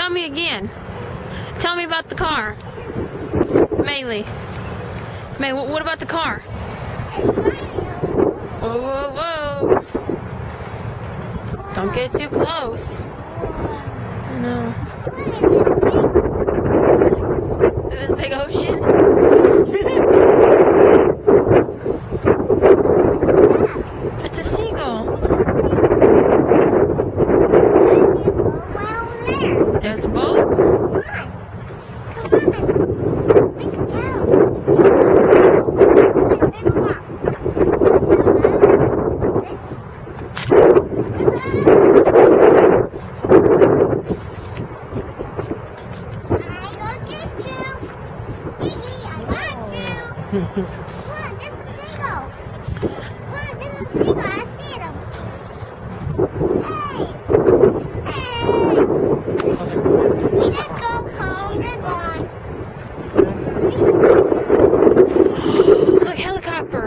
Tell me again. Tell me about the car. Maylee. May, what about the car? Whoa, whoa, whoa. Don't get too close. I know. This big ocean? It's a seagull. There's a boat? Look, there's a seagull. Look, there's a seagull. I see them. Hey. We just go home. They're gone. Look, helicopter.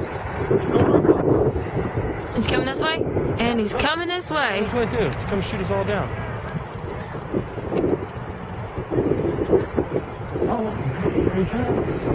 He's coming this way, and he's coming this way. This way too, to come shoot us all down. Oh, here he comes.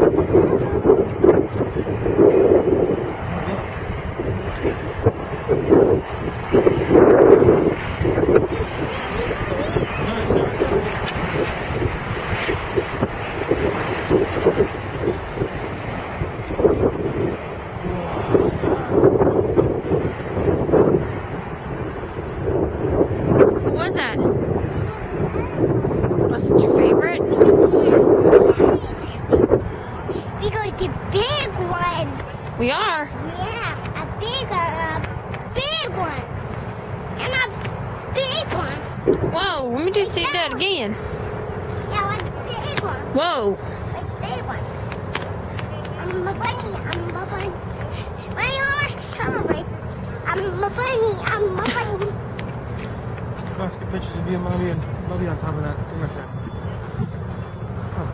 What was that? Was it your favorite? We're going to get big one. We are. Yeah, a big one. And a big one. Whoa, let me just see that again. Yeah, one big one. Whoa. A big one. I'm a bunny. Where you are? Come on, Grace. I'm a bunny. Let's get pictures of you and Mommy on top of that thing right there. Oh.